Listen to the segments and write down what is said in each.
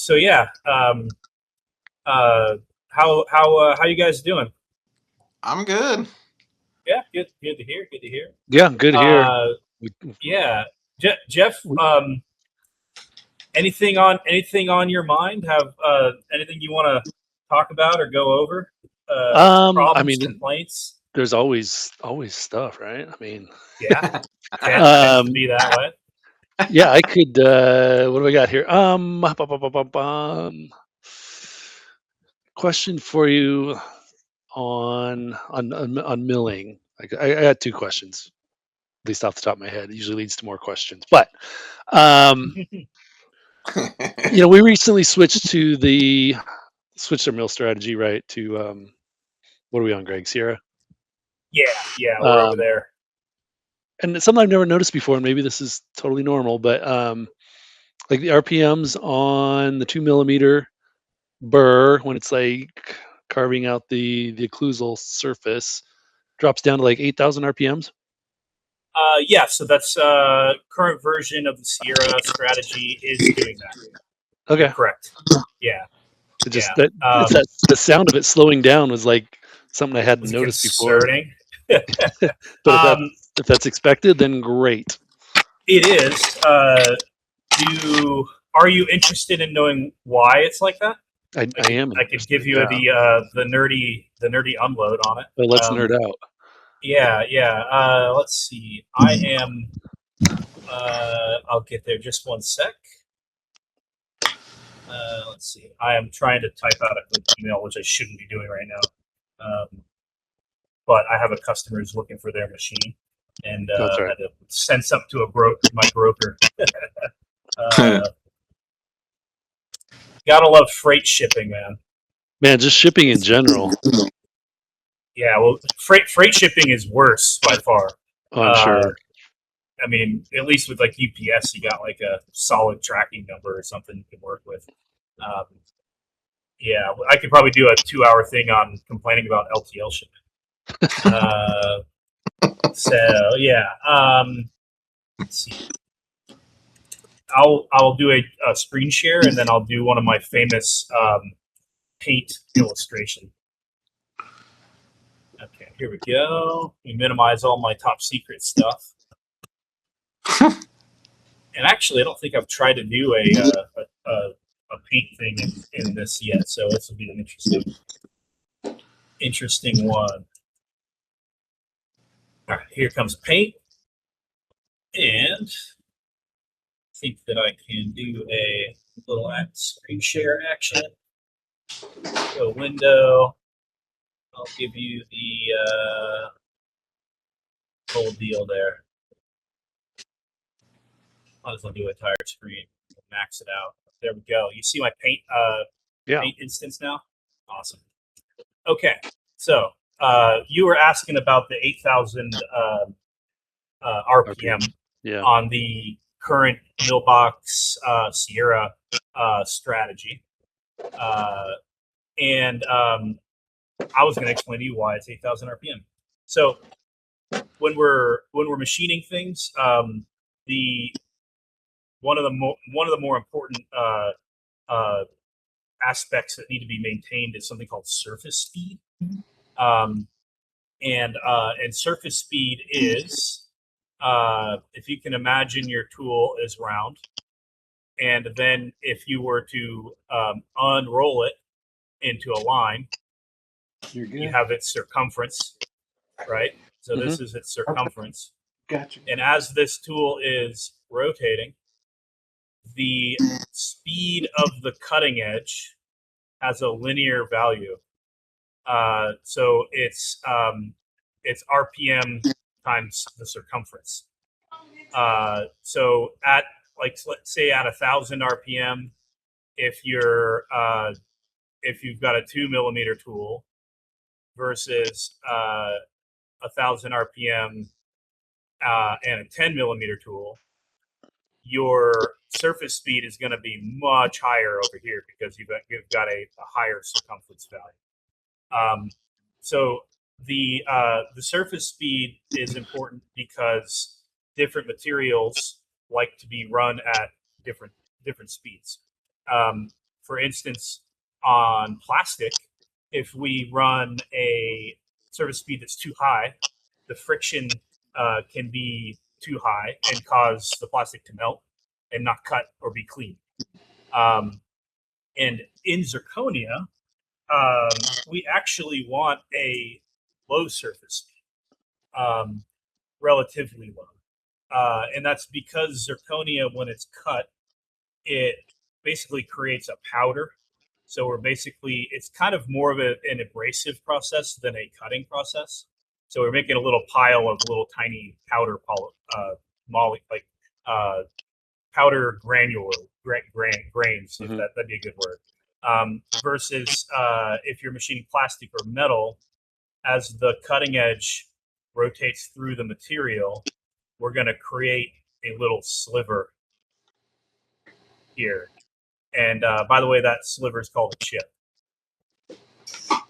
So yeah, how you guys doing? I'm good. Yeah, good to hear. Good to hear. Yeah, good here. Uh, We, yeah, Jeff. we, Anything on your mind? Have anything you want to talk about or go over? I Problems, mean, complaints? there's always stuff, right? I mean, Yeah, tends to um, be that way. yeah, I could. What do we got here? Question for you on milling. I got two questions, at least off the top of my head. It usually leads to more questions, but um, we recently switched our mill strategy, right? To what are we on, Greg? Sierra. Yeah, we're over Um, there. and it's something I've never noticed before, and maybe this is totally normal, but like the RPMs on the 2 millimeter burr when it's like carving out the occlusal surface drops down to like 8,000 RPMs. Yeah, so that's current version of the Sierra strategy is doing that. You're Okay, correct. Yeah, it just yeah. that it's that the sound of it slowing down was like something I hadn't Was it noticed before. concerning? But um, if that's expected, then great. it is. Are you interested in knowing why it's like that? I am I could give interested. you Yeah, the nerdy unload on it. but let's nerd out. Yeah. Let's see. I am. I'll get there. Just one sec. Let's see. I am trying to type out a quick email, which I shouldn't be doing right now. But I have a customer who's looking for their machine, and That's I right. had to send something to my broker. uh, Gotta love freight shipping, man. Man, just shipping in general. Yeah, well, freight shipping is worse by far. Oh, I'm sure. I mean, at least with like UPS, you got like a solid tracking number or something you can work with. Um, yeah, I could probably do a 2-hour thing on complaining about LTL shipping. So yeah, let's see. I'll do a screen share, and then I'll do one of my famous paint illustration. Okay, here we go. We minimize all my top secret stuff. And actually, I don't think I've tried to do a paint thing in this yet, so this will be an interesting one. All right, here comes paint, and I think that I can do a little screen share action. Go window. I'll give you the whole deal there. I'll just do an entire screen, max it out. There we go. You see my paint paint instance now? Awesome. Okay, so you were asking about the 8,000 RPM on the current Millbox Sierra strategy, and I was going to explain to you why it's 8,000 RPM. So when we're machining things, the one of the more important aspects that need to be maintained is something called surface speed. And surface speed is, if you can imagine your tool is round, and then if you were to unroll it into a line, you have its circumference, right? So this is its circumference. Gotcha. And as this tool is rotating, the speed of the cutting edge has a linear value. So it's RPM times the circumference. So at, like, let's say at 1,000 RPM, if you've got a 2 millimeter tool versus 1,000 RPM and a 10 millimeter tool, your surface speed is going to be much higher over here because you've got a higher circumference value. So the surface speed is important because different materials like to be run at different speeds. for instance, on plastic, if we run a surface speed that's too high, the friction can be too high and cause the plastic to melt and not cut or be clean. And in zirconia, we actually want a low surface speed, relatively low. And that's because zirconia, when it's cut, it basically creates a powder. So it's kind of more of an abrasive process than a cutting process. So we're making a little pile of little tiny powder powder granular grains, if that'd be a good word. Versus if you're machining plastic or metal, as the cutting edge rotates through the material, we're going to create a little sliver here. And by the way, that sliver is called a chip.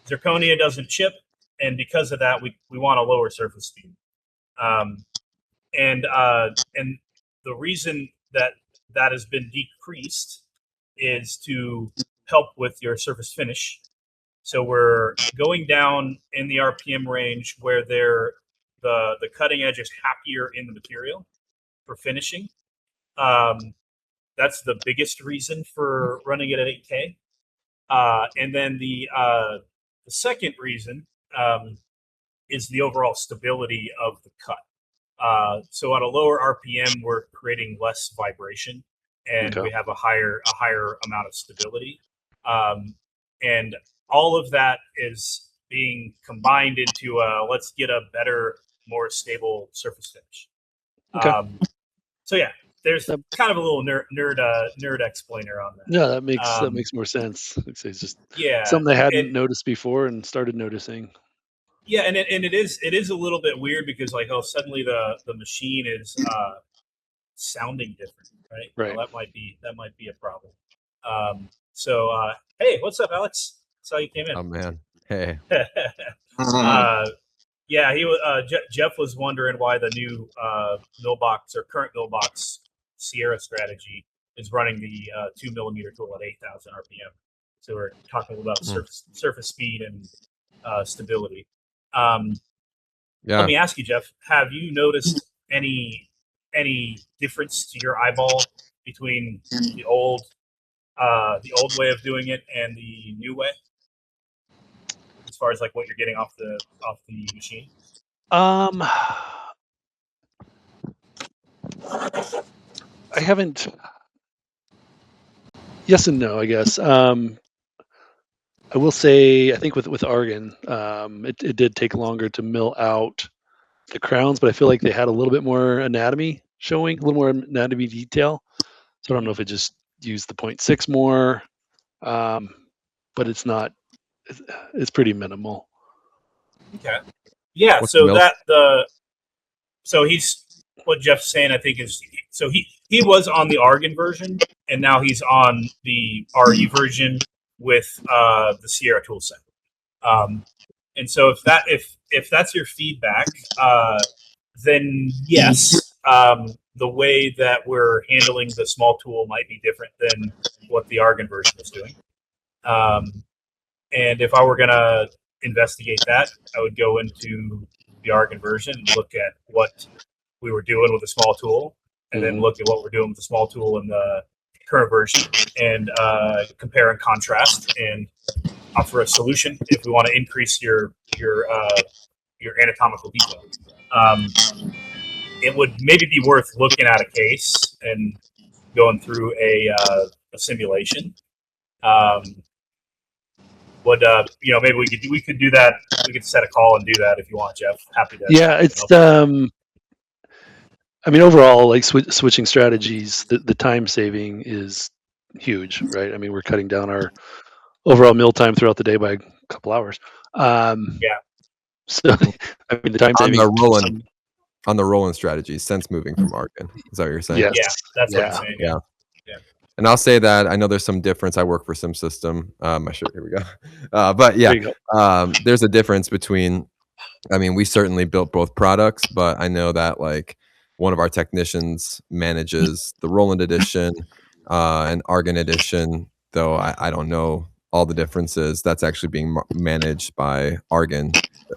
Zirconia doesn't chip, and because of that, we want a lower surface speed. And the reason that has been decreased is to help with your surface finish. So we're going down in the RPM range where the cutting edge is happier in the material for finishing. That's the biggest reason for running it at 8K. And then the second reason is the overall stability of the cut. So at a lower RPM, we're creating less vibration, and we have a higher amount of stability. And all of that is being combined into let's get a better, more stable surface finish. So yeah, there's kind of a little nerd explainer on that. Yeah, that makes more sense. It's just something I hadn't noticed before and started noticing. Yeah, and it is a little bit weird because suddenly the machine is sounding different, right? Right. Well, that might be a problem. So hey, what's up, Alex? Saw you came in. Oh man, hey. Yeah, he was. Jeff was wondering why the new Millbox or current Millbox Sierra strategy is running the 2mm tool at 8,000 RPM. So we're talking about surface speed and stability. Let me ask you, Jeff. Have you noticed any difference to your eyeball between the old way of doing it and the new way, as far as like what you're getting off the machine? I haven't. Yes and no, I guess. I will say, I think with Argon, it did take longer to mill out the crowns, but I feel like they had a little bit more anatomy showing, a little more anatomy detail. So I don't know if it just used the 0.6 more, but it's not. It's pretty minimal. Okay. Yeah. So he's what Jeff's saying. I think is he was on the Argon version, and now he's on the RE version with the Sierra toolset. And so if that's your feedback, then yes, the way that we're handling the small tool might be different than what the Argon version is doing. And if I were going to investigate that, I would go into the Argon version and look at what we were doing with the small tool, and then look at what we're doing with the small tool in the current version, and compare and contrast, and offer a solution if we want to increase your anatomical detail. It would maybe be worth looking at a case and going through a simulation. Maybe we could do that. We could set a call and do that if you want, Jeff. Happy to. Yeah, it's I mean, overall, like switching strategies, the time saving is huge, right? I mean, we're cutting down our overall meal time throughout the day by a couple hours. So, I mean, the time saving on the rolling strategy since moving from Argon. Is that what you're saying? Yes. Yeah, that's what I'm saying. Yeah. And I'll say that I know there's some difference. I work for SimSystem. My shirt, here we go. But yeah, there's a difference between. I mean, we certainly built both products, but I know that like one of our technicians manages the Roland edition and Argon edition, though I don't know all the differences. That's actually being managed by Argon.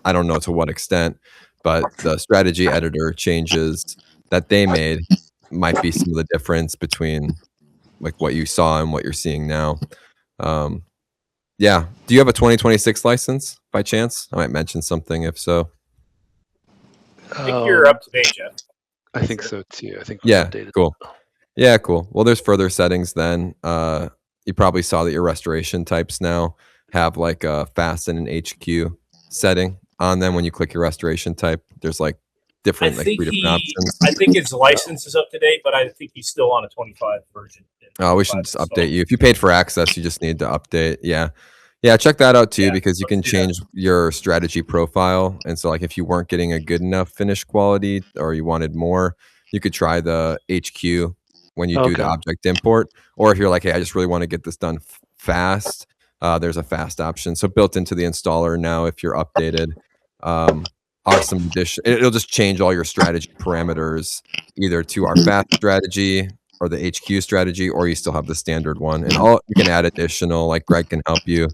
I don't know to what extent, but the strategy editor changes that they made might be some of the difference between like what you saw and what you're seeing now. Yeah. Do you have a 2026 license by chance? I might mention something if so. I think you're up to date, Jeff. I think so too. I think Yeah, updated. cool. Yeah, cool. Well, there's further settings then. You probably saw that your restoration types now have like a fast and an HQ setting on them. When you click your restoration type, there's like different, like 3 different options. I think his license is up to date, but I think he's still on a 25 version. Oh, we should just update you. If you paid for access, you just need to update. Yeah. Yeah, check that out too, because you can change your strategy profile. And so like if you weren't getting a good enough finish quality or you wanted more, you could try the HQ when you do the object import. Or if you're like, hey, I just really want to get this done fast, there's a fast option. So built into the installer now, if you're updated, are some addition. It'll just change all your strategy parameters either to our fast strategy or the HQ strategy, or you still have the standard one. And all you can add additional, like Greg can help you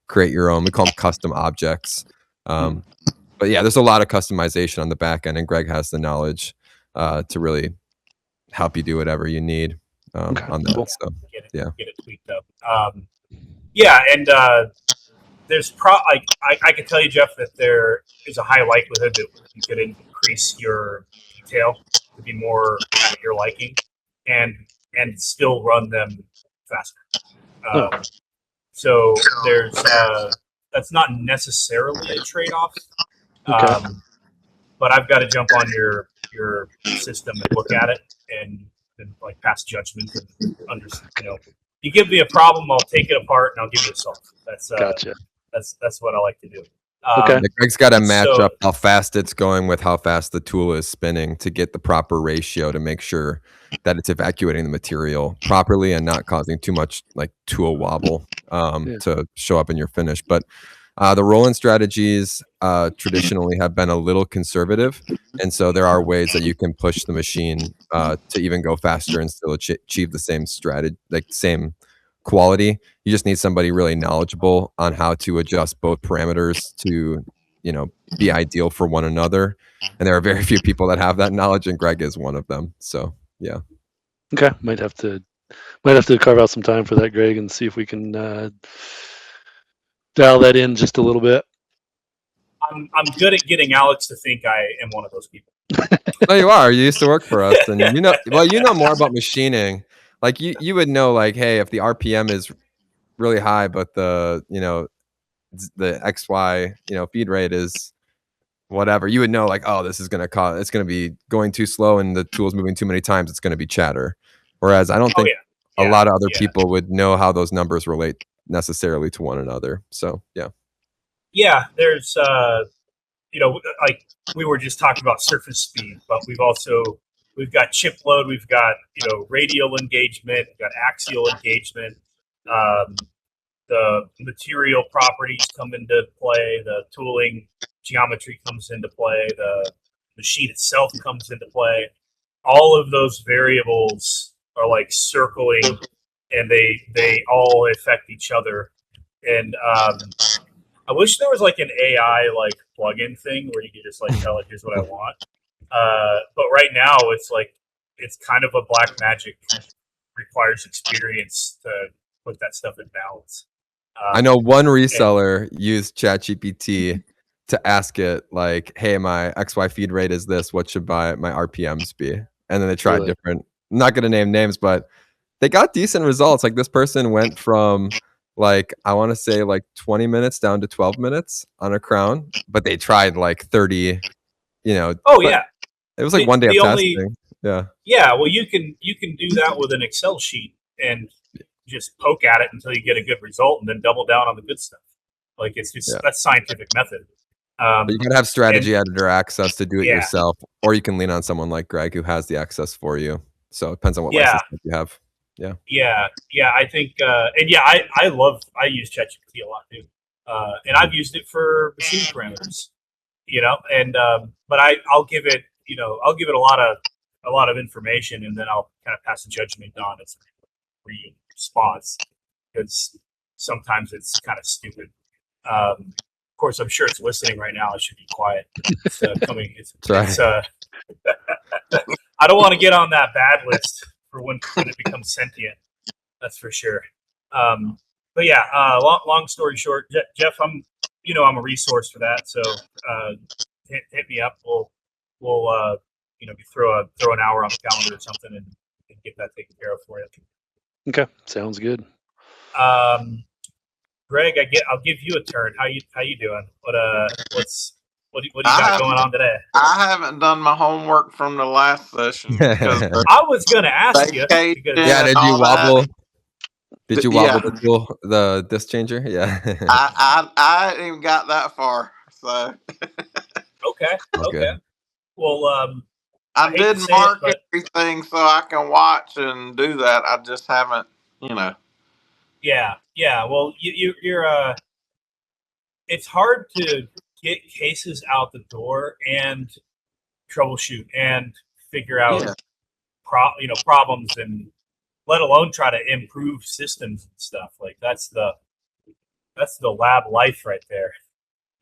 create your own. We call them custom objects. But yeah, there's a lot of customization on the back end, and Greg has the knowledge to really help you do whatever you need on that. Cool. So Get it tweaked up. And there's I can tell you, Jeff, that there is a high likelihood that you could increase your detail to be more at your liking, and still run them faster. So there's that's not necessarily a trade-off. But I've got to jump on your system and look at it and like pass judgment and understand. You give me a problem, I'll take it apart and I'll give you a solve. That's Gotcha. That's what I like to do. Greg's got to match up how fast it's going with how fast the tool is spinning to get the proper ratio to make sure that it's evacuating the material properly and not causing too much like tool wobble to show up in your finish. But the roll-in strategies traditionally have been a little conservative, and so there are ways that you can push the machine to even go faster and still achieve the same strategy, like same quality. You just need somebody really knowledgeable on how to adjust both parameters to, be ideal for one another. And there are very few people that have that knowledge, and Greg is one of them. So yeah. Okay, might have to carve out some time for that, Greg, and see if we can dial that in just a little bit. I'm good at getting Alex to think I am one of those people. No, you are. You used to work for us, and you know more about machining. Like you would know, like, hey, if the RPM is really high, but the XY feed rate is whatever, you would know, like, oh, this is gonna cause, it's gonna be going too slow, and the tool's moving too many times, it's gonna be chatter. Whereas I don't think a lot of other people would know how those numbers relate necessarily to one another. So yeah, there's like we were just talking about surface speed, but we've got chip load, we've got radial engagement, we've got axial engagement, the material properties come into play, the tooling geometry comes into play, the machine itself comes into play. All of those variables are like circling, and they all affect each other. And I wish there was like an AI like plugin thing where you could just like tell it, here's what I want. But right now it's kind of a black magic. Requires experience to put that stuff in balance. I know one reseller used ChatGPT to ask it like, hey, my XY feed rate is this, what should my RPMs be? And then they tried different, I'm not going to name names, but they got decent results. Like this person went from like, I want to say like 20 minutes down to 12 minutes on a crown, but they tried like 30, Oh yeah. It was like one day of testing. Yeah. Yeah. Well, you can do that with an Excel sheet and just poke at it until you get a good result and then double down on the good stuff. Like it's just, that's scientific method. But you gotta have strategy editor access to do it yourself, or you can lean on someone like Greg who has the access for you. So it depends on what license you have. Yeah. I think, and I use ChatGPT a lot too. And I've used it for machine parameters, and, but I'll give it, I'll give it a lot of information, and then I'll kind of pass a judgment on its response. because sometimes it's kind of stupid. Of course, I'm sure it's listening right now. I should be quiet. It's coming. It's I don't want to get on that bad list for when it becomes sentient. That's for sure. But yeah, long story short, Jeff, I'm a resource for that. So hit me up. We'll throw an hour on the calendar or something and get that taken care of for you. Okay, sounds good. Greg, I'll give you a turn. How you doing? What do you got going on today? I haven't done my homework from the last session because I was going to ask you. Did you wobble? Did you wobble the tool, the disc changer? Yeah. I ain't even got that far. So. Okay. Good. Well, I did mark everything so I can watch and do that. I just haven't, Yeah. Well, you're it's hard to get cases out the door and troubleshoot and figure out problems, and let alone try to improve systems and stuff. Like that's the lab life right there,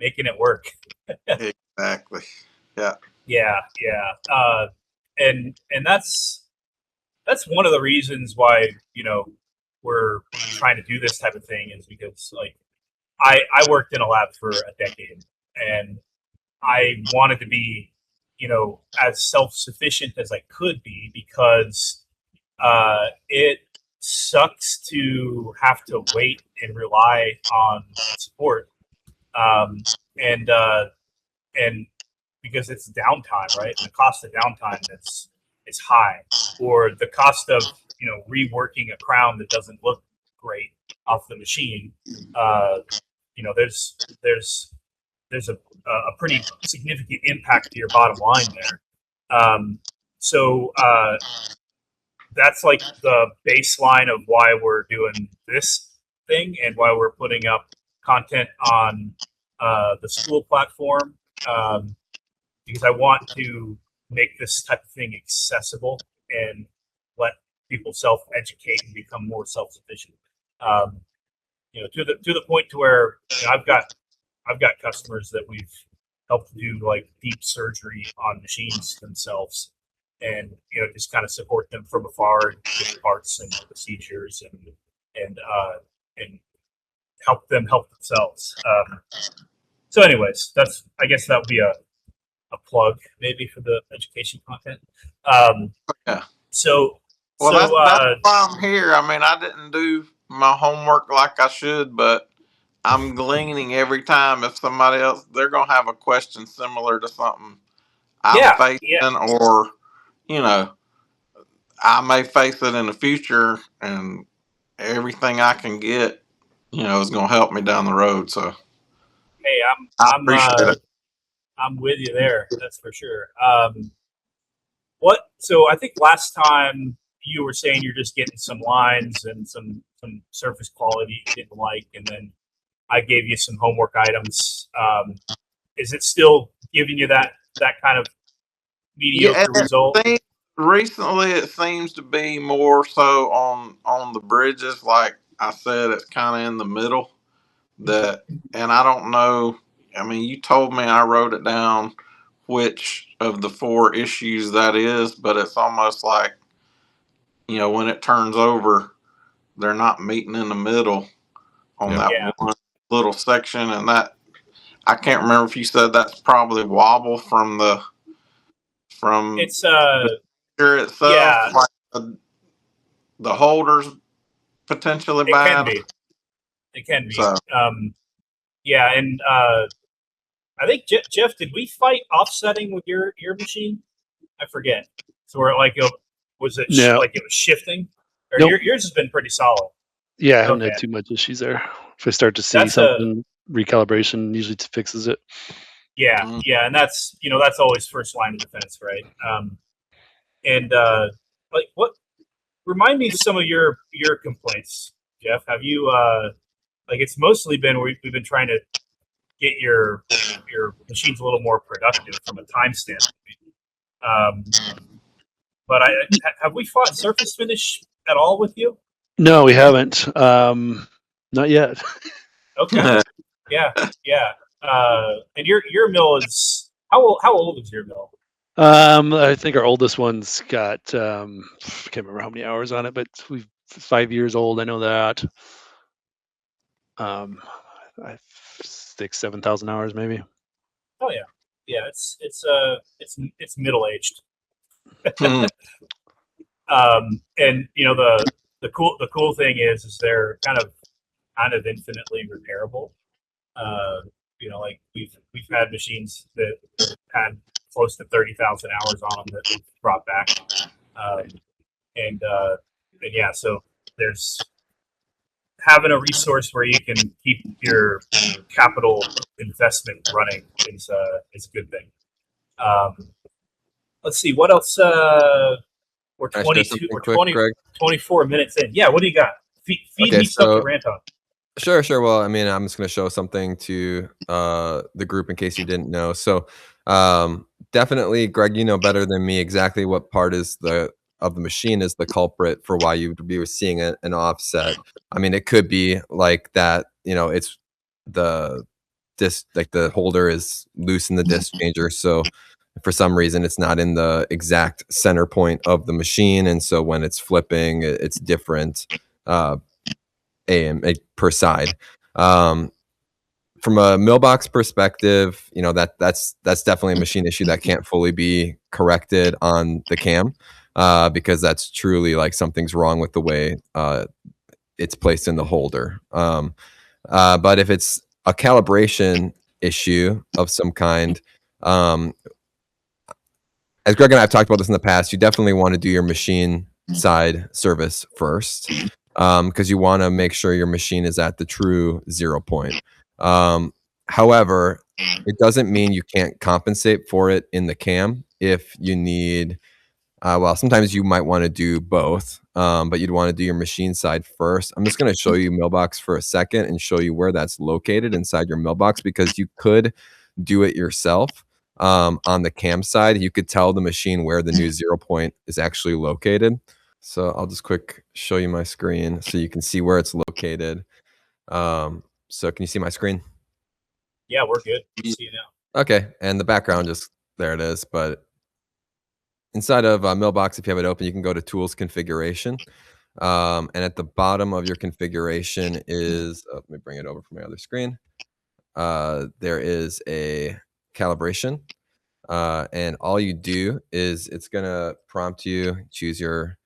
making it work. Exactly. Yeah. Yeah. And that's one of the reasons why we're trying to do this type of thing, is because like I worked in a lab for a decade, and I wanted to be as self-sufficient as I could be, because it sucks to have to wait and rely on support, and because it's downtime, right? And the cost of downtime is high, or the cost of reworking a crown that doesn't look great off the machine. There's a pretty significant impact to your bottom line there. So that's like the baseline of why we're doing this thing and why we're putting up content on the school platform, because I want to make this type of thing accessible and let people self-educate and become more self-sufficient. To the point to where I've got customers that we've helped do like deep surgery on machines themselves, and just kind of support them from afar and give parts and procedures and help them help themselves. So anyways, I guess that would be a plug maybe for the education content. Yeah. So that's why I'm here. I mean, I didn't do my homework like I should, but I'm gleaning every time if somebody else, they're going to have a question similar to something I'm facing, or, I may face it in the future, and everything I can get, is going to help me down the road. So, hey, I appreciate it. I'm with you there. That's for sure. So I think last time you were saying you're just getting some lines and some surface quality you didn't like, and then I gave you some homework items. Is it still giving you that kind of mediocre result? Recently, it seems to be more so on the bridges. Like I said, it's kind of in the middle. And I don't know. I mean, you told me, I wrote it down, which of the 4 issues that is, but it's almost like, when it turns over, they're not meeting in the middle on that one little section. And that, I can't remember if you said that's probably wobble from it's the picture itself. Yeah. Like the holders potentially bad. It can be. So. Yeah, and I think Jeff, did we fight offsetting with your machine? I forget. So we're like, was it like it was shifting? Or nope. Yours has been pretty solid. Yeah, I haven't had too much issues there. If I start to see something, recalibration usually fixes it. Yeah, and that's that's always first line of defense, right? And like, what? Remind me some of your complaints, Jeff. Have you like, it's mostly been we've been trying to get your machines a little more productive from a time standpoint. But have we fought surface finish at all with you? No, we haven't. Not yet. Okay. Yeah. And your mill is how old is your mill? I think our oldest one's got I can't remember how many hours on it, but we've 5 years old. I know that. Um, 6,000-7,000 hours maybe. Oh yeah. Yeah, it's middle aged. And the cool thing is they're kind of infinitely repairable. Like we've had machines that had close to 30,000 hours on them that we've brought back. Um, and yeah, so there's having a resource where you can keep your capital investment running is a good thing. Let's see what else. We're Can I share 22 something or quick, 20, Greg? 24 minutes in. Yeah, what do you got? Feed Okay, me stuff to so rant on. sure. Well, I mean, I'm just going to show something to the group in case you didn't know. So, definitely, Greg, you know better than me exactly what part is of the machine is the culprit for why you'd be seeing an offset. I mean, it could be like that. It's the disc, like the holder is loose in the disc changer, so for some reason it's not in the exact center point of the machine, and so when it's flipping, it's different. Per side. Um, from a mailbox perspective, that's definitely a machine issue that can't fully be corrected on the cam, because that's truly like something's wrong with the way it's placed in the holder. But if it's a calibration issue of some kind, um, as Greg and I have talked about this in the past, you definitely want to do your machine side service first, because you want to make sure your machine is at the true 0 point. However, it doesn't mean you can't compensate for it in the cam if you need. Well, sometimes you might want to do both, but you'd want to do your machine side first. I'm just going to show you mailbox for a second and show you where that's located inside your mailbox, because you could do it yourself. On the cam side, you could tell the machine where the new 0 point is actually located. So I'll just quick show you my screen so you can see where it's located. So can you see my screen? Yeah, we're good. We see you now. Okay, and the background just there it is. But inside of Mailbox, if you have it open, you can go to Tools Configuration. And at the bottom of your configuration is, let me bring it over from my other screen. There is a calibration. And all you do is it's going to prompt you, choose your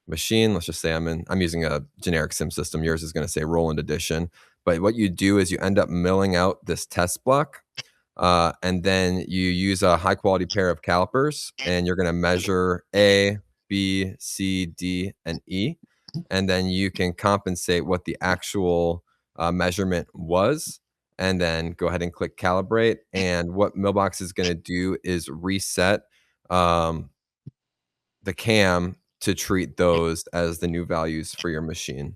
machine. Let's just say I'm using a generic sim system. Yours is going to say Roland Edition. But what you do is you end up milling out this test block. And then you use a high quality pair of calipers, and you're going to measure A, B, C, D, and E. And then you can compensate what the actual measurement was, and then go ahead and click calibrate. And what Mailbox is going to do is reset the cam to treat those as the new values for your machine.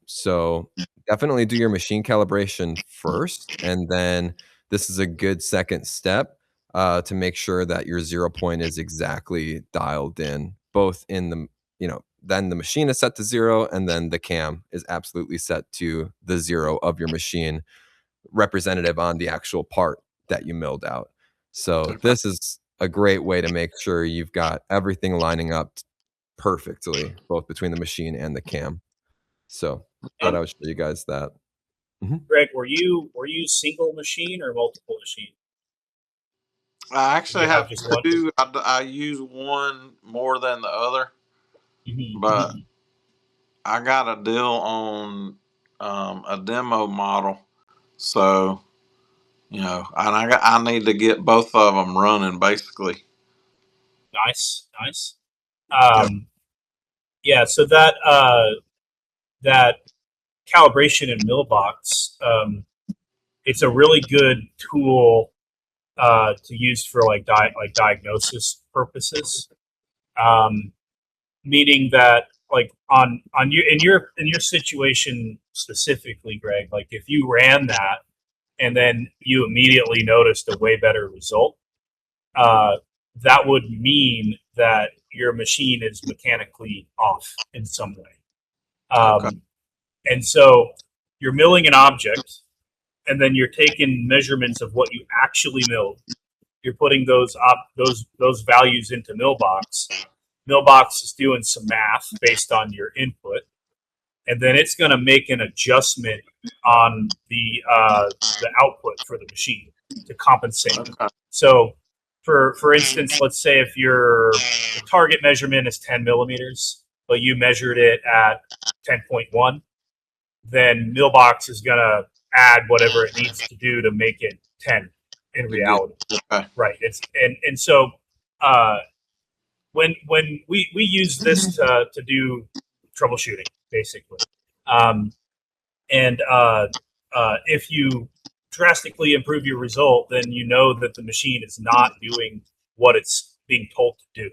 So definitely do your machine calibration first, and then this is a good second step to make sure that your 0 point is exactly dialed in, both in then the machine is set to 0, and then the cam is absolutely set to the 0 of your machine, representative on the actual part that you milled out. So this is a great way to make sure you've got everything lining up perfectly, both between the machine and the cam. So thought I would show you guys that. Greg, were you single machine or multiple machine? I actually have just one? two. I use one more than the other, but I got a deal on a demo model, so and I need to get both of them running basically. Nice. Yeah, so that calibration in Mailbox, it's a really good tool to use for like diagnosis purposes. Meaning that like on your situation specifically, Greg, like if you ran that and then you immediately noticed a way better result, that would mean that your machine is mechanically off in some way. Okay. And so you're milling an object, and then you're taking measurements of what you actually milled. You're putting those values into Millbox. Millbox is doing some math based on your input, and then it's going to make an adjustment on the output for the machine to compensate. Okay. So, for instance, let's say if your target measurement is 10 millimeters, but you measured it at 10.1, then Millbox is going to add whatever it needs to do to make it 10 in reality. Okay. Right. And so when we use this to do troubleshooting, basically. If you drastically improve your result, then you know that the machine is not doing what it's being told to do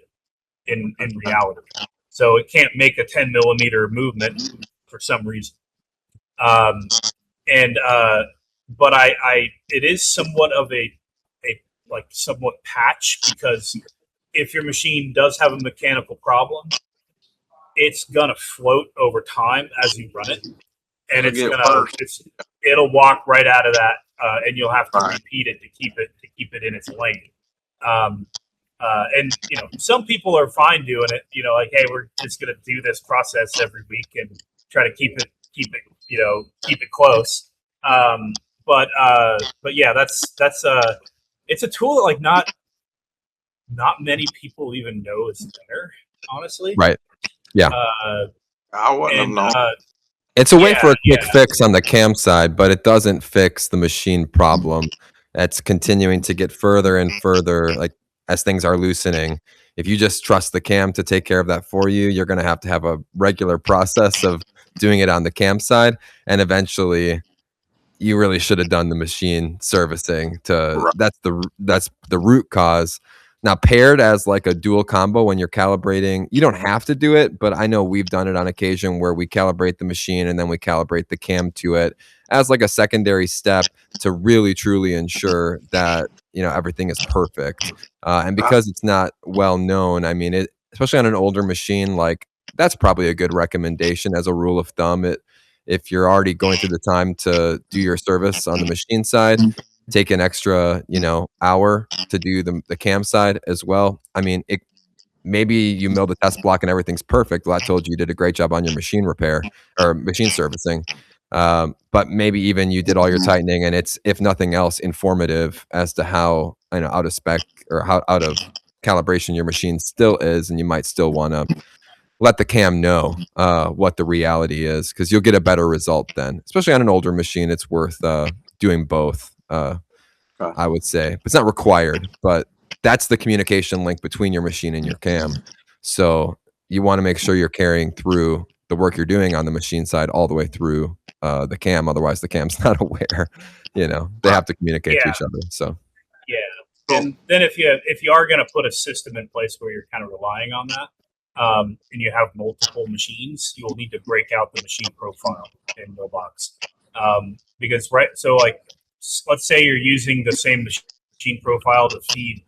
in reality. So it can't make a 10 millimeter movement for some reason. But it is somewhat of a somewhat patch, because if your machine does have a mechanical problem, it's gonna float over time as you run it, and it'll walk right out of that, and you'll have to repeat it to keep it in its lane. And some people are fine doing it. Like, hey, we're just gonna do this process every week and try to keep it close. But yeah, it's a tool that not many people even know is there, honestly. Right. Yeah. I wouldn't have known. It's a way for a quick fix on the cam side, but it doesn't fix the machine problem. That's continuing to get further and further, like, as things are loosening. If you just trust the cam to take care of that for you, you're going to have a regular process of doing it on the cam side, and eventually you really should have done the machine servicing that's the root cause. Now, paired as like a dual combo when you're calibrating, you don't have to do it, but I know we've done it on occasion where we calibrate the machine and then we calibrate the cam to it as like a secondary step to really truly ensure that everything is perfect. And because it's not well known, I mean, especially on an older machine, like, that's probably a good recommendation as a rule of thumb. If you're already going through the time to do your service on the machine side, take an extra, hour to do the cam side as well. I mean, maybe you mill the test block and everything's perfect. Well, I told you did a great job on your machine repair or machine servicing. But maybe even you did all your tightening, and it's, if nothing else, informative as to how out of spec or how out of calibration your machine still is, and you might still want to let the cam know what the reality is, because you'll get a better result then. Especially on an older machine, it's worth doing both. I would say, but it's not required, but that's the communication link between your machine and your cam. So you want to make sure you're carrying through the work you're doing on the machine side all the way through the cam. Otherwise, the cam's not aware. They have to communicate to each other. So and then if you are going to put a system in place where you're kind of relying on that, and you have multiple machines, you will need to break out the machine profile in Millbox, because so like, let's say you're using the same machine profile to feed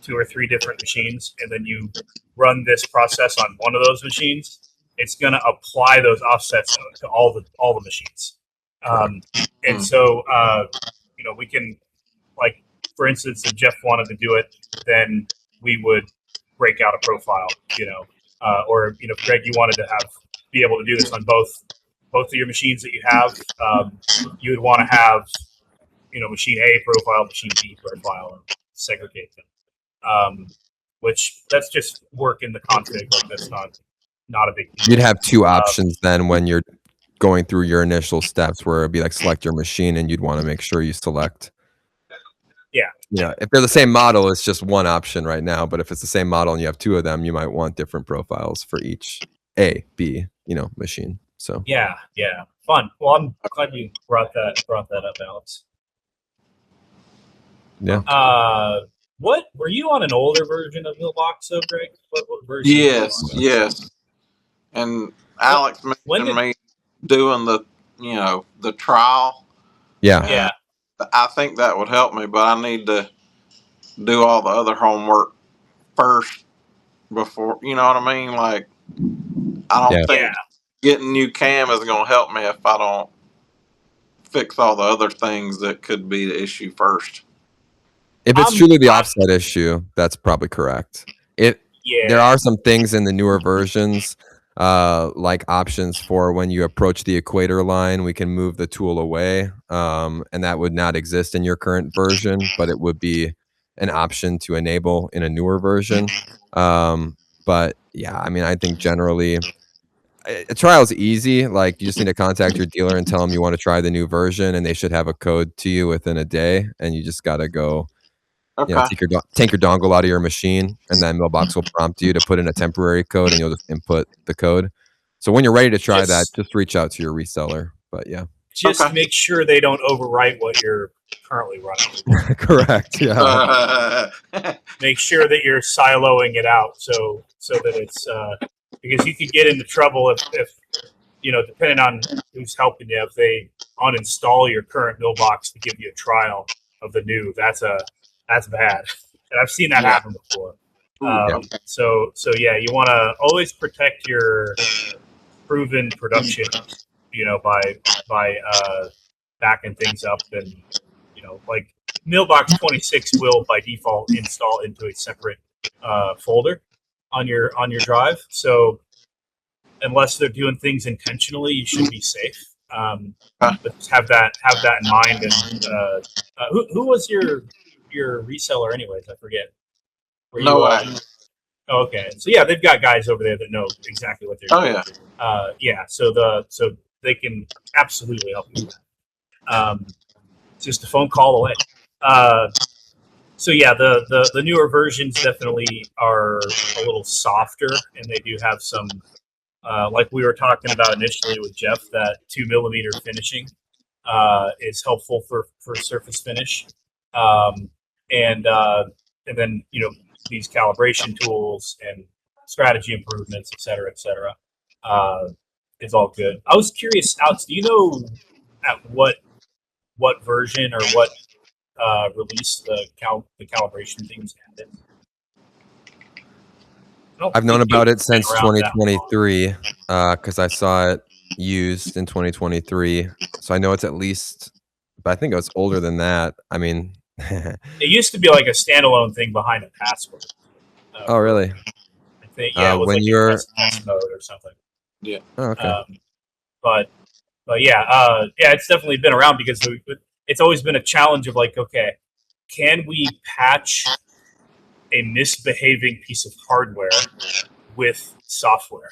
2 or 3 different machines, and then you run this process on one of those machines. It's going to apply those offsets to all the machines. And so, we can, like, for instance, if Jeff wanted to do it, then we would break out a profile, or Greg, you wanted to be able to do this on both of your machines that you have. You would want to have machine A profile, machine B profile, and segregate them. Which that's just work in the config. Like, that's not a big deal. You'd have 2 options then when you're going through your initial steps, where it'd be like select your machine, and you'd want to make sure you select. Yeah. If they're the same model, it's just one option right now. But if it's the same model and you have 2 of them, you might want different profiles for each A, B, machine. So yeah, fun. Well, I'm glad you brought that up, Alex. Yeah. What were you on an older version of Millbox, though, Greg? What version? Yes. And Alex mentioned me doing the trial. Yeah. I think that would help me, but I need to do all the other homework first before, you know what I mean? Like, I don't think getting new cam is going to help me if I don't fix all the other things that could be the issue first. If it's truly the offset issue, that's probably correct. There are some things in the newer versions, like options for when you approach the equator line, we can move the tool away, and that would not exist in your current version, but it would be an option to enable in a newer version. But yeah, I mean, I think generally a trial is easy. Like, you just need to contact your dealer and tell them you want to try the new version, and they should have a code to you within a day, and you just got to go. Okay. Take your dongle out of your machine, and then Mailbox will prompt you to put in a temporary code, and you'll just input the code. So when you're ready to try that, just reach out to your reseller. But yeah, just make sure they don't overwrite what you're currently running. Correct. Yeah. Make sure that you're siloing it out so that it's because you could get into trouble if depending on who's helping you, if they uninstall your current Mailbox to give you a trial of the new. That's bad, and I've seen that happen before. So yeah, you want to always protect your proven production, by backing things up, and like Mailbox 26 will by default install into a separate folder on your drive. So unless they're doing things intentionally, you should be safe. But have that in mind. And who was your reseller anyways? I forget. Oh, okay. So yeah, they've got guys over there that know exactly what they're doing. Yeah. So they can absolutely help you with that. Just a phone call away. So yeah, the newer versions definitely are a little softer, and they do have some, like we were talking about initially with Jeff, that 2mm finishing is helpful for surface finish. And then these calibration tools and strategy improvements, et cetera, is all good. I was curious, Alex, do you know at what version or what release the calibration things had? I've known about it since 2023 because I saw it used in 2023. So I know it's at least, but I think it was older than that. I mean, it used to be like a standalone thing behind a password. Oh, really? I think, yeah, it was when like you're test mode or something. Yeah. Oh, okay. But yeah, it's definitely been around because it's always been a challenge of like, okay, can we patch a misbehaving piece of hardware with software?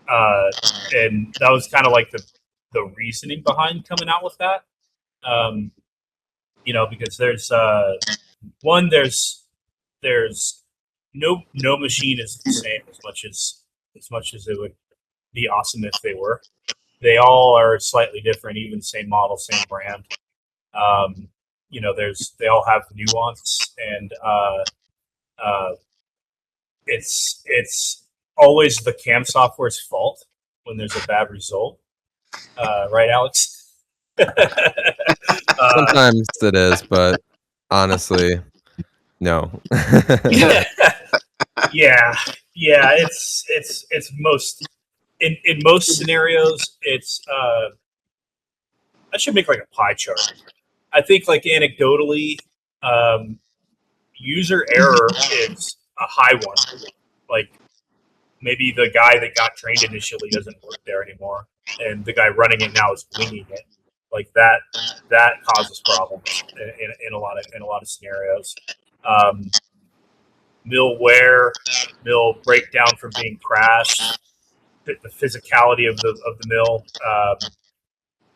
And that was kind of like the reasoning behind coming out with that. Because there's no machine is the same as much as it would be awesome if they were. They all are slightly different, even same model, same brand. They all have nuance, and it's always the CAM software's fault when there's a bad result. Right, Alex? Sometimes it is, but honestly, no. Yeah. It's most in most scenarios. It's I should make like a pie chart. I think like anecdotally, user error is a high one. Like maybe the guy that got trained initially doesn't work there anymore, and the guy running it now is winging it. Like that causes problems in a lot of scenarios. Mill wear, mill breakdown from being crashed, the physicality of the mill,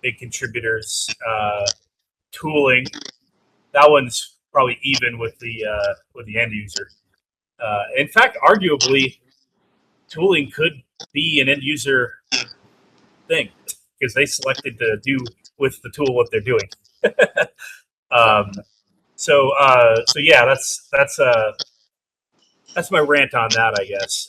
big contributors. Tooling, that one's probably even with the end user. In fact, arguably, tooling could be an end user thing because they selected to do with the tool what they're doing. So yeah, that's my rant on that, I guess.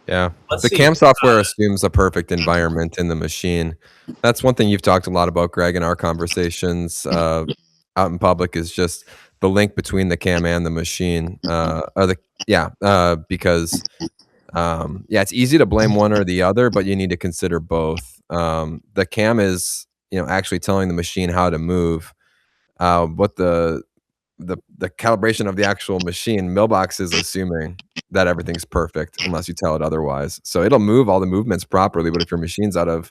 Yeah, the CAM software assumes a perfect environment in the machine. That's one thing you've talked a lot about, Greg, in our conversations out in public, is just the link between the CAM and the machine. Because Yeah, it's easy to blame one or the other, but you need to consider both. The cam is, actually telling the machine how to move. What the calibration of the actual machine, Mailbox is assuming that everything's perfect unless you tell it otherwise. So it'll move all the movements properly, but if your machine's out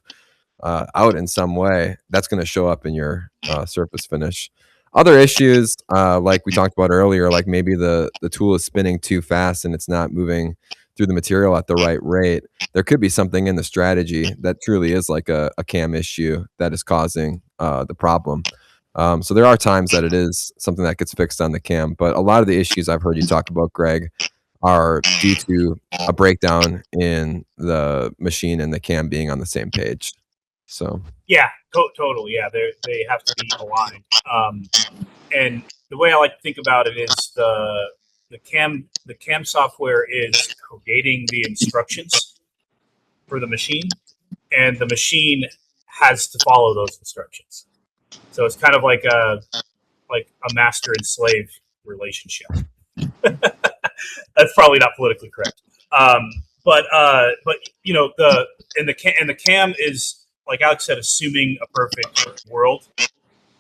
in some way, that's going to show up in your surface finish. Other issues, like we talked about earlier, like maybe the tool is spinning too fast and it's not moving through the material at the right rate. There could be something in the strategy that truly is like a cam issue that is causing the problem. So there are times that it is something that gets fixed on the cam, but a lot of the issues I've heard you talk about, Greg, are due to a breakdown in the machine and the cam being on the same page. So yeah, totally. Yeah, they have to be aligned. And the way I like to think about it is the cam software is creating the instructions for the machine, and the machine has to follow those instructions. So it's kind of like a master and slave relationship. That's probably not politically correct. But the cam is, like Alex said, assuming a perfect world.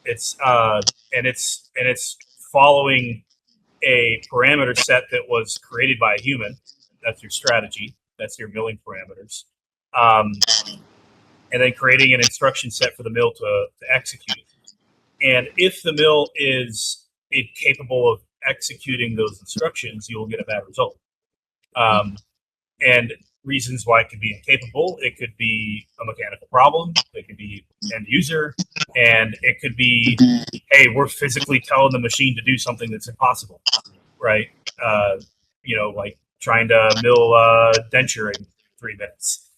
It's following a parameter set that was created by a human. That's your strategy. That's your milling parameters. And then creating an instruction set for the mill to execute. And if the mill is incapable of executing those instructions, you will get a bad result. And reasons why it could be incapable: it could be a mechanical problem, it could be end user, and it could be, hey, we're physically telling the machine to do something that's impossible, right? Like trying to mill denture in 3 minutes.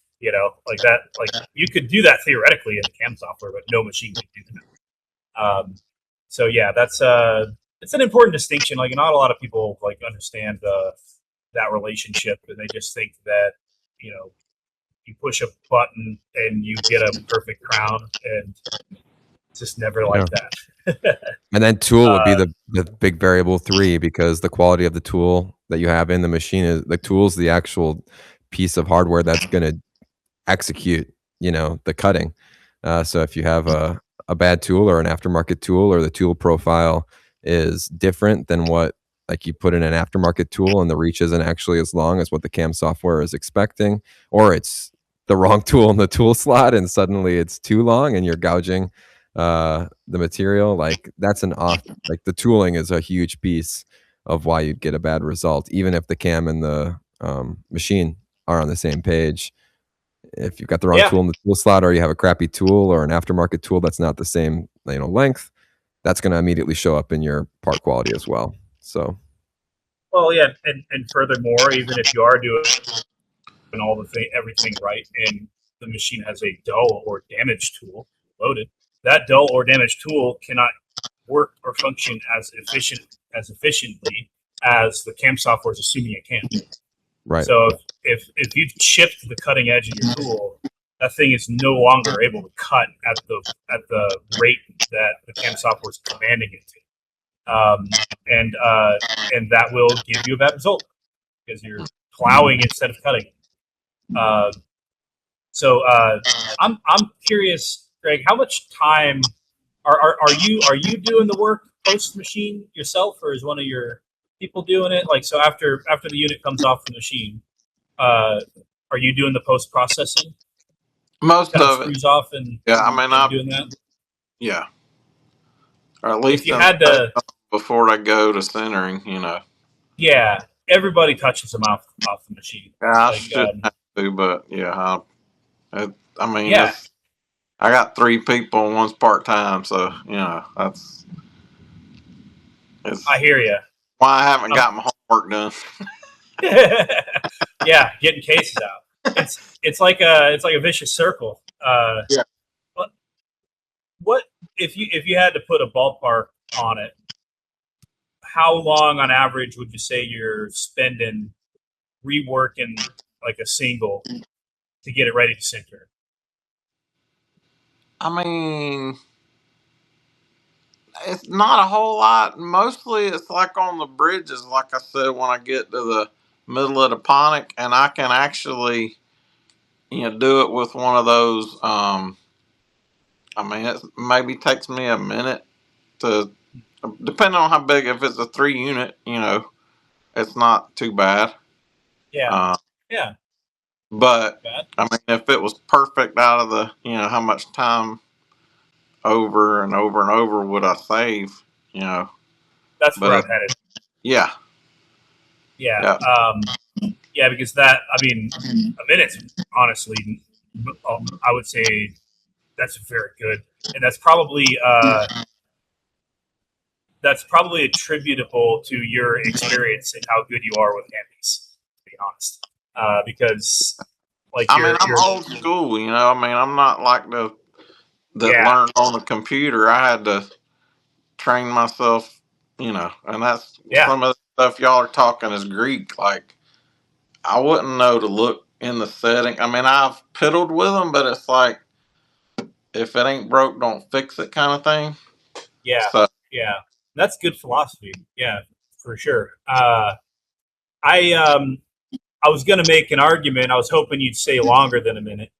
Like that. Like, you could do that theoretically in the CAM software, but no machine can do that. So yeah, that's it's an important distinction. Like, not a lot of people understand that relationship, and they just think that you push a button and you get a perfect crown, and it's just never like that. And then tool would be the big variable 3, because the quality of the tool that you have in the machine is the tool's the actual piece of hardware that's going to execute, the cutting. So if you have a bad tool or an aftermarket tool, or the tool profile is different than what, like, you put in an aftermarket tool and the reach isn't actually as long as what the CAM software is expecting, or it's the wrong tool in the tool slot and suddenly it's too long and you're gouging the material, like that's like the tooling is a huge piece of why you'd get a bad result, even if the CAM and the machine are on the same page. If you've got the wrong tool in the tool slot, or you have a crappy tool or an aftermarket tool that's not the same length, that's going to immediately show up in your part quality as well. So, well, yeah, and furthermore, even if you are doing everything right, and the machine has a dull or damaged tool loaded, that dull or damaged tool cannot work or function as efficiently as the CAM software is assuming it can. Right. So if you've chipped the cutting edge of your tool, that thing is no longer able to cut at the rate that the CAM software is commanding it to, and that will give you a bad result because you're plowing instead of cutting. So I'm curious, Greg, how much time are you doing the work post machine yourself, or is one of your people doing it? Like, so after the unit comes off the machine, are you doing the post processing? Most of it screws off, and I'm doing that. Yeah, or at least if you had to before I go to centering, Yeah, everybody touches them off the machine. Yeah, I shouldn't have to, but yeah, I mean, yeah. I got 3 people and one's part time, so that's. I hear you. Why I haven't got my homework done. Yeah, getting cases out. It's like a vicious circle. Yeah. What if you had to put a ballpark on it? How long on average would you say you're spending reworking like a single to get it ready to sinter? I mean, it's not a whole lot. Mostly it's like on the bridges, like I said, when I get to middle of the ponic, and I can actually, do it with one of those. It maybe takes me a minute to, depending on how big. If it's a 3 unit, it's not too bad. Yeah. Yeah. But if it was perfect out of the, how much time over and over and over would I save? That's But where I'm headed. Yeah. Yeah. Yeah, because that, a minute's honestly, I would say that's very good, and that's probably attributable to your experience and how good you are with handpiece, to be honest. Because I'm old school, I'm not like that learned on a computer. I had to train myself, and that's some of the stuff y'all are talking is Greek. Like, I wouldn't know to look in the setting. I've piddled with them, but it's like, if it ain't broke, don't fix it kind of thing. Yeah. So, yeah. That's good philosophy. Yeah, for sure. I was going to make an argument. I was hoping you'd say longer than a minute.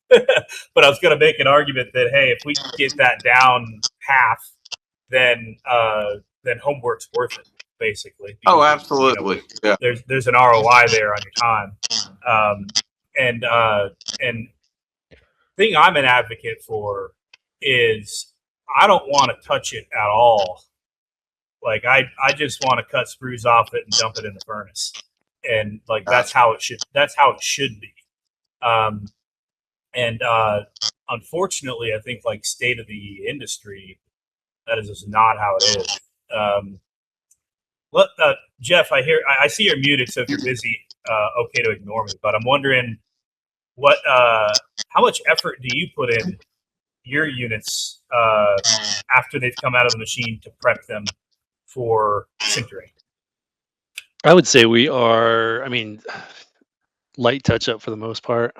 But I was going to make an argument that, hey, if we get that down half, then homework's worth it, basically. Because, absolutely. Yeah. There's an ROI there on your time. And thing I'm an advocate for is I don't want to touch it at all. Like, I just want to cut screws off it and dump it in the furnace. And that's how it should be. Unfortunately, I think state of the industry, that is just not how it is. Jeff, I see you're muted, so if you're busy, okay to ignore me. But I'm wondering how much effort do you put in your units after they've come out of the machine to prep them for sintering? I would say we are, light touch up for the most part.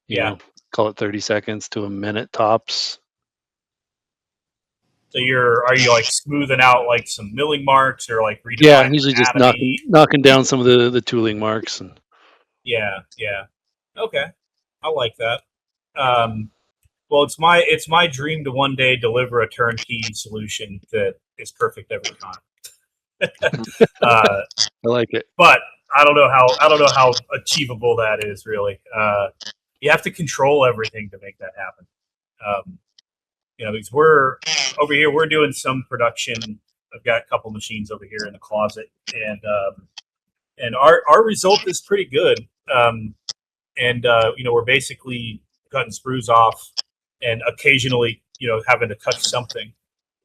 You know, call it 30 seconds to a minute tops. So are you smoothing out some milling marks or redefining? Yeah, I'm usually just knocking down some of the tooling marks and. Yeah. Okay, I like that. Well, it's my dream to one day deliver a turnkey solution that is perfect every time. I like it, but I don't know how achievable that is really. You have to control everything to make that happen. Because we're over here, we're doing some production. I've got a couple machines over here in the closet, and our result is pretty good. We're basically cutting screws off, and occasionally, having to touch something.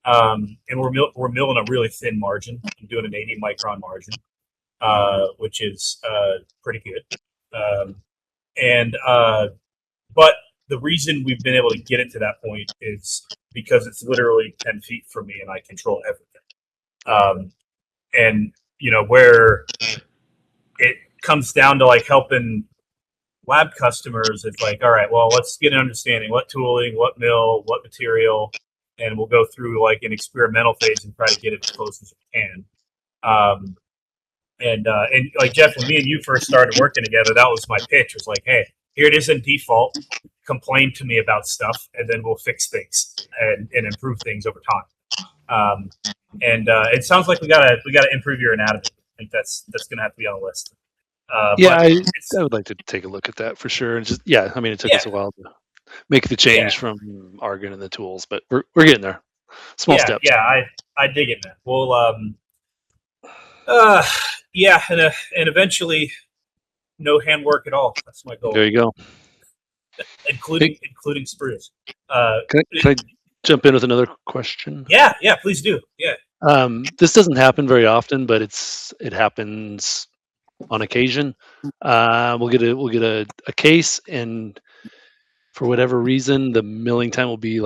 And we're milling a really thin margin. I'm doing an 80 micron margin, which is pretty good. But the reason we've been able to get it to that point is because it's literally 10 feet from me and I control everything. Where it comes down to helping lab customers, it's all right, well, let's get an understanding what tooling, what mill, what material, and we'll go through an experimental phase and try to get it as close as we can. Jeff, when me and you first started working together, that was my pitch. It was hey, here it is in default. Complain to me about stuff, and then we'll fix things and improve things over time. It sounds like we gotta improve your anatomy. I think that's gonna have to be on the list. I would like to take a look at that for sure. And just it took us a while to make the change from argon and the tools, but we're getting there. Small steps. Yeah, I dig it, man. Well, and eventually, no handwork at all. That's my goal. There you go. Including sprues. Can I jump in with another question? Yeah, please do. Yeah. This doesn't happen very often, but it happens on occasion. We'll get a case, and for whatever reason, the milling time will be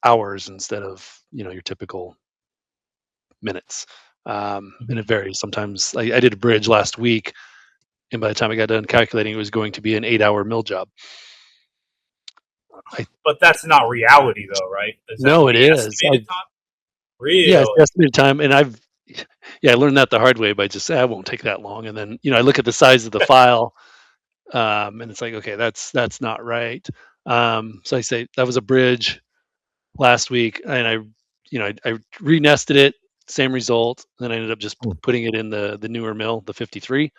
hours instead of your typical minutes. And it varies. Sometimes I did a bridge last week, and by the time I got done calculating, it was going to be an 8-hour mill job. But that's not reality, though, right? No, it is. Estimated time? Really? Yeah, it's estimated time, and I learned that the hard way by just it won't take that long, and then I look at the size of the file, and it's like, okay, that's not right. So I say that was a bridge last week, and I re-nested it, same result. Then I ended up just putting it in the newer mill, the 53,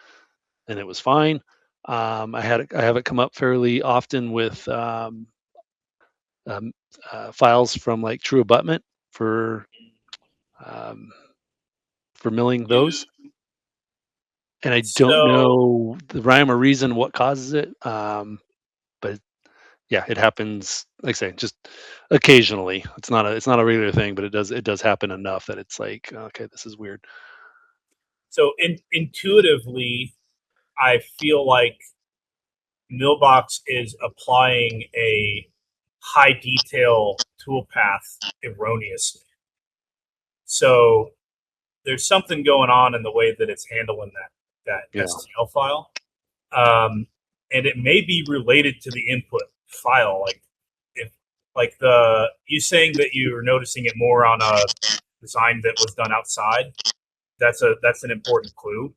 and it was fine. I have it come up fairly often with um, files from like True Abutment for um, milling those, and I don't So know the rhyme or reason what causes it. But yeah, it happens. Like I say, just occasionally. It's not a regular thing, but it does happen enough that it's like, okay, this is weird. so intuitively, I feel like Millbox is applying a high detail toolpath erroneously. So there's something going on in the way that it's handling that Yeah. STL file, and it may be related to the input file. Like if you saying that you're noticing it more on a design that was done outside. That's an important clue.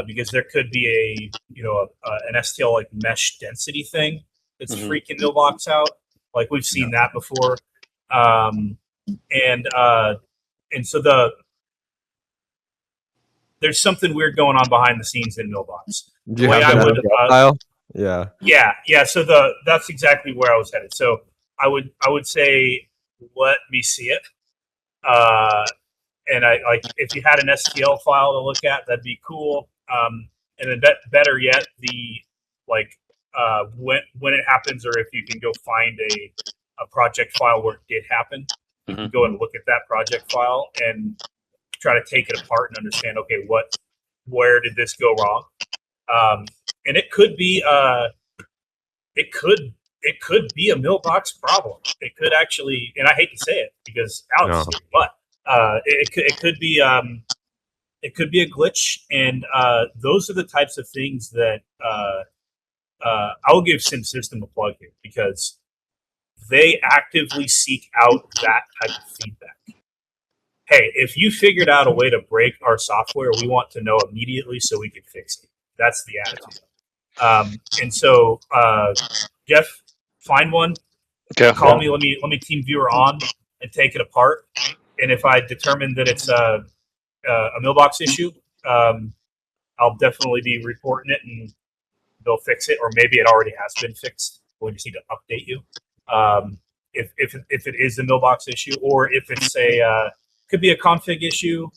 Because there could be an STL like mesh density thing that's freaking Millbox out. Like we've seen that before, and so there's something weird going on behind the scenes in Millbox. Do you have the STL file? Yeah. Yeah. So that's exactly where I was headed. So I would say let me see it. And I like if you had an STL file to look at, that'd be cool. And then better yet, when it happens, or if you can go find a project file where it did happen, you can go and look at that project file and try to take it apart and understand, okay, where did this go wrong? And it could be it could be a Millbox problem. It could actually, and I hate to say it because Alex is here, but it could be a glitch, and those are the types of things that I'll give SimSystem a plug here because they actively seek out that type of feedback. Hey, if you figured out a way to break our software, we want to know immediately so we can fix it. That's the attitude. And so, Jeff, find one. Okay. Call me. Let me team viewer on and take it apart. And if I determine that it's a Millbox issue, I'll definitely be reporting it, and they'll fix it. Or maybe it already has been fixed. We'll just need to update you. If it is a Millbox issue, or if it's could be a config issue,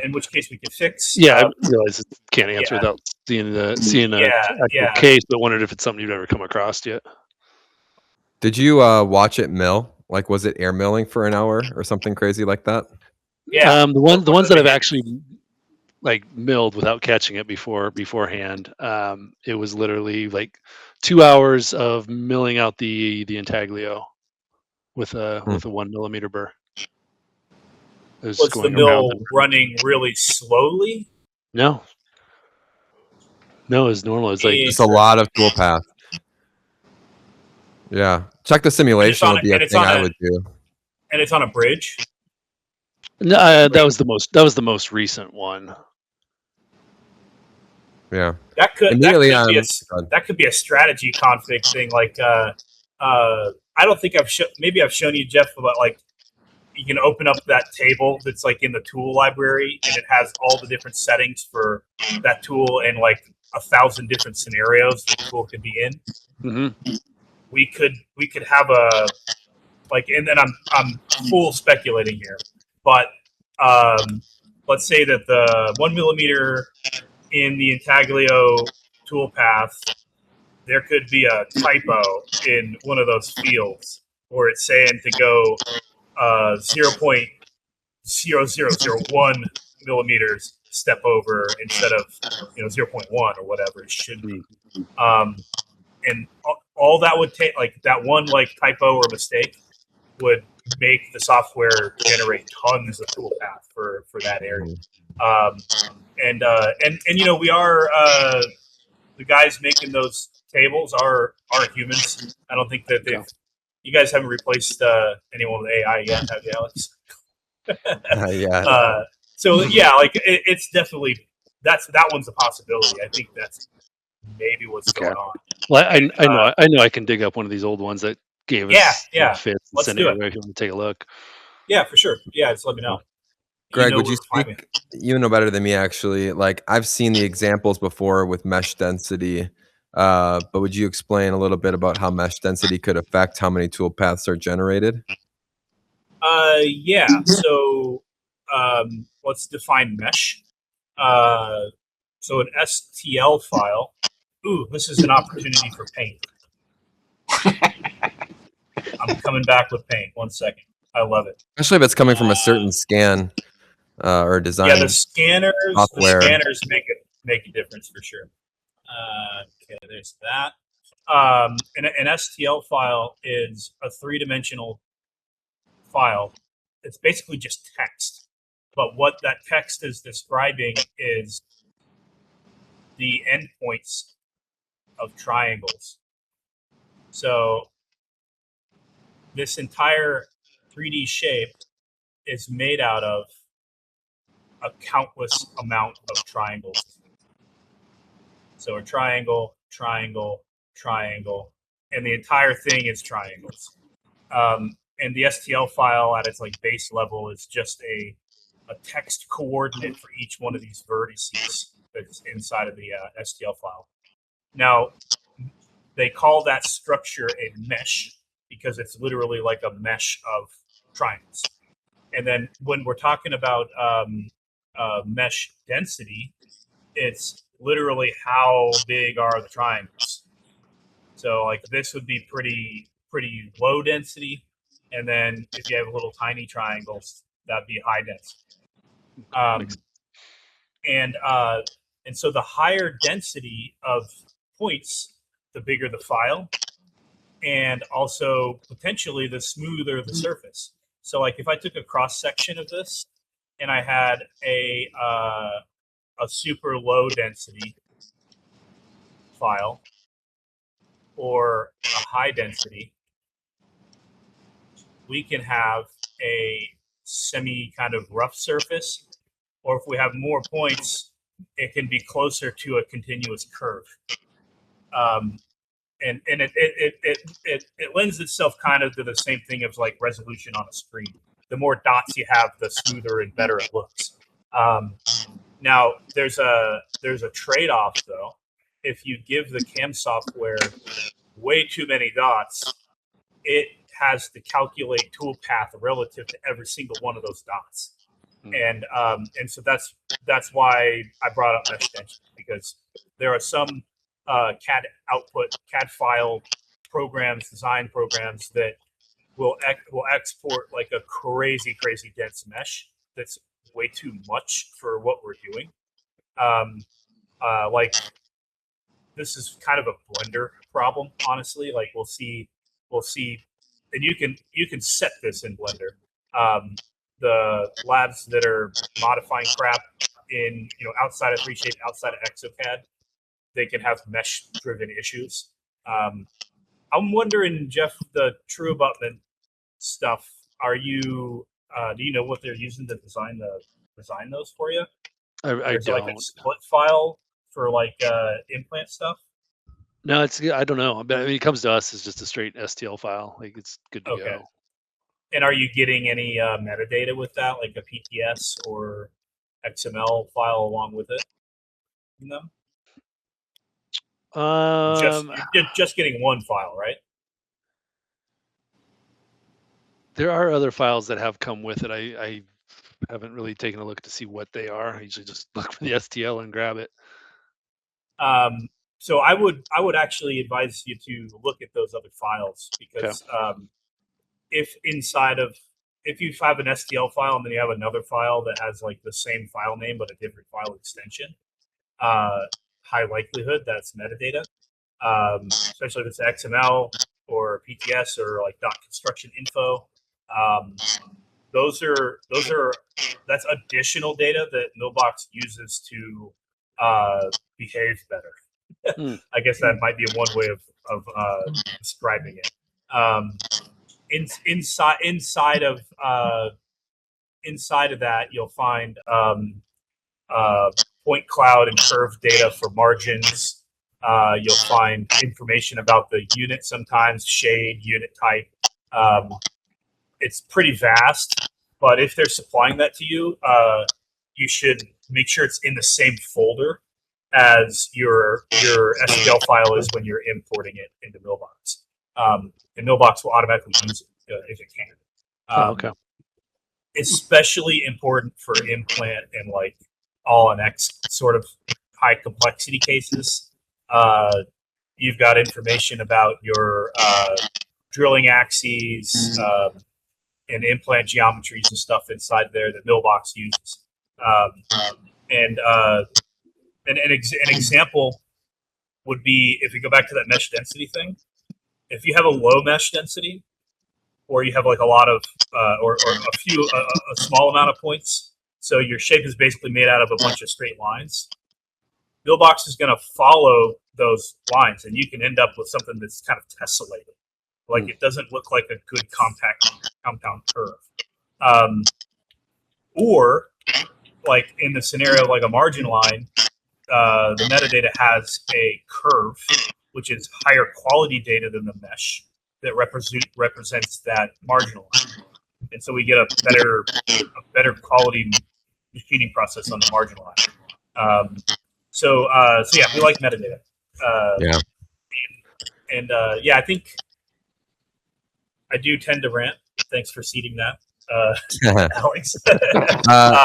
in which case we can fix. Yeah, I realize it can't answer without seeing the actual case, but wondered if it's something you've ever come across yet. Did you watch it mill? Like, was it air milling for an hour or something crazy like that? Yeah. The ones that I've actually like milled without catching it beforehand, it was literally like 2 hours of milling out the intaglio with a 1 millimeter burr. Was the mill running really slowly? No, it was normal. It's like just a lot of tool path. Yeah, check the simulation would be a thing I would do. And it's on a bridge. No, that was the most recent one. Yeah, that could be a strategy config thing. Like, I don't think I've shown you, Jeff, about like you can open up that table that's like in the tool library, and it has all the different settings for that tool and like 1,000 different scenarios the tool could be in. Mm-hmm. We could have a like, and then I'm full speculating here, but let's say that the 1 millimeter in the intaglio toolpath, there could be a typo in one of those fields where it's saying to go 0.0001 millimeters step over instead of 0.1 or whatever it should be. And all that would take, like that one like typo or mistake would make the software generate tons of toolpath for that area. And we are the guys making those tables are humans. I don't think that you guys haven't replaced anyone with AI yet, have you, Alex? Yeah. So yeah, like it's definitely that one's a possibility. I think that's maybe what's going on. Well, I know I can dig up one of these old ones that gave us fits and Let's send it do your it. way if you want to take a look. Yeah, for sure. Yeah, just let me know. Greg, would you speak? You know better than me, actually. Like, I've seen the examples before with mesh density, but would you explain a little bit about how mesh density could affect how many tool paths are generated? Yeah. So let's define mesh. So an STL file. Ooh, this is an opportunity for paint. I'm coming back with paint. 1 second. I love it. Especially if it's coming from a certain scan or design. Yeah, the scanners software. make a difference for sure. Okay, there's that. An STL file is a 3-dimensional file. It's basically just text, but what that text is describing is the endpoints of triangles. So this entire 3D shape is made out of a countless amount of triangles. So a triangle, triangle, triangle, and the entire thing is triangles. And the STL file at its like base level is just a text coordinate for each one of these vertices that's inside of the STL file. Now, they call that structure a mesh because it's literally like a mesh of triangles. And then when we're talking about mesh density, it's literally how big are the triangles. So like this would be pretty low density, and then if you have little tiny triangles, that'd be high density. And so the higher density of points, the bigger the file, and also potentially the smoother the surface. So like if I took a cross section of this and I had a super low density file or a high density, we can have a semi kind of rough surface, or if we have more points, it can be closer to a continuous curve. And it lends itself kind of to the same thing as like resolution on a screen. The more dots you have, the smoother and better it looks. Now there's a trade-off though. If you give the CAM software way too many dots, it has to calculate toolpath relative to every single one of those dots. And so that's why I brought up mesh density, because there are some CAD file programs, design programs that will export like a crazy dense mesh that's way too much for what we're doing. Like this is kind of a Blender problem, honestly. Like we'll see, and you can set this in Blender. The labs that are modifying crap in outside of 3Shape, outside of Exocad, they can have mesh-driven issues. I'm wondering, Jeff, the true abutment stuff. Are you? Do you know what they're using to design those for you? I don't. Like a split file for like implant stuff. No, I don't know. But I mean, it comes to us as just a straight STL file. Like it's good to go. And are you getting any metadata with that, like a PTS or XML file along with it? No. You're just getting one file, right? There are other files that have come with it. I haven't really taken a look to see what they are. I usually just look for the STL and grab it. So I would actually advise you to look at those other files, because if you have an STL file and then you have another file that has like the same file name but a different file extension, high likelihood that's metadata, especially if it's XML or PTS or like .construction info. That's additional data that Millbox uses to behave better. I guess that might be one way of describing it. Inside of inside of that, you'll find point cloud and curve data for margins. You'll find information about the unit sometimes, shade, unit type. It's pretty vast, but if they're supplying that to you, you should make sure it's in the same folder as your SQL file is when you're importing it into Mailbox. And Mailbox will automatically use it if it can. Okay. Especially important for implant and like all and X sort of high complexity cases. You've got information about your drilling axes and implant geometries and stuff inside there that Mailbox uses. And an example would be if you go back to that mesh density thing. If you have a low mesh density, or you have like a lot of or a small amount of points, so your shape is basically made out of a bunch of straight lines, Mailbox is going to follow those lines, and you can end up with something that's kind of tessellated. Like it doesn't look like a good compound curve. Or like in the scenario of like a margin line, the metadata has a curve, which is higher quality data than the mesh that represents that marginal line. And so we get a better quality machining process on the marginal line. So yeah, we like metadata. Yeah. And yeah, I think I do tend to rant. Thanks for seeding that, Alex.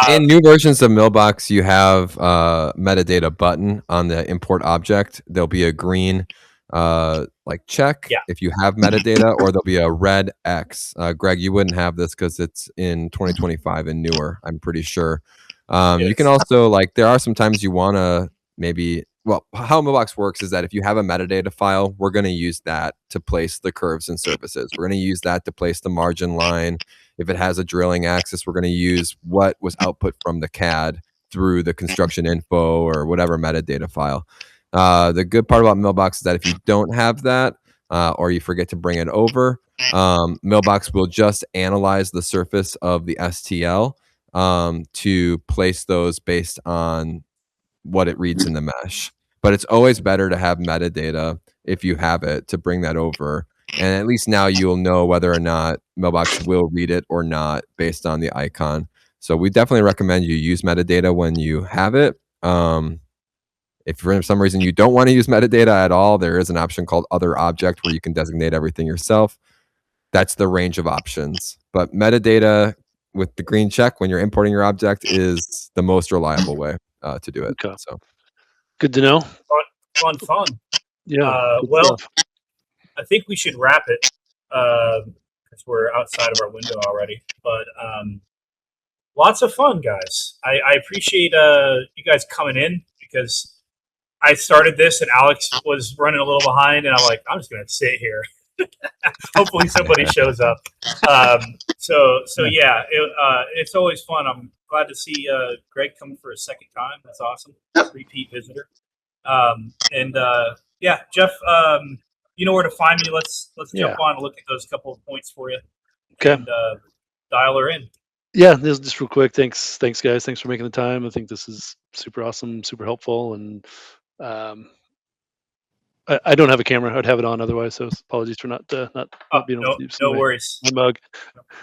In new versions of Mailbox, you have a metadata button on the import object. There'll be a green like check if you have metadata, or there'll be a red X. Greg, you wouldn't have this because it's in 2025 and newer, I'm pretty sure. You can also, like, there are some times you want to maybe, well, how Mailbox works is that if you have a metadata file, we're going to use that to place the curves and surfaces. We're going to use that to place the margin line. If it has a drilling axis, we're going to use what was output from the CAD through the construction info or whatever metadata file. The good part about Mailbox is that if you don't have that or you forget to bring it over, Mailbox will just analyze the surface of the STL to place those based on what it reads in the mesh. But it's always better to have metadata if you have it to bring that over. And at least now you'll know whether or not Mailbox will read it or not based on the icon. So we definitely recommend you use metadata when you have it. If for some reason you don't want to use metadata at all, there is an option called Other Object where you can designate everything yourself. That's the range of options. But metadata with the green check when you're importing your object is the most reliable way to do it. Okay. So good to know. Fun. Yeah. Well, stuff. I think we should wrap it because we're outside of our window already. But lots of fun, guys. I appreciate you guys coming in because I started this and Alex was running a little behind, and I'm like, I'm just going to sit here. Hopefully somebody shows up. So yeah, it's always fun. I'm glad to see Greg come for a second time. That's awesome. Repeat visitor. And yeah, Jeff, you know where to find me. Let's jump on and look at those couple of points for you. Okay. And dial her in. Yeah, this just real quick. Thanks guys. Thanks for making the time. I think this is super awesome, super helpful, and I don't have a camera. I'd have it on otherwise. So apologies for not being able to. No worries. My mug.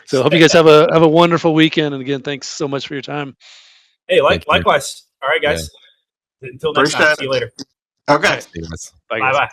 So I hope you guys have a wonderful weekend. And again, thanks so much for your time. Hey, likewise. All right, guys. Yeah. Until next time. See you later. Okay. Bye. Bye.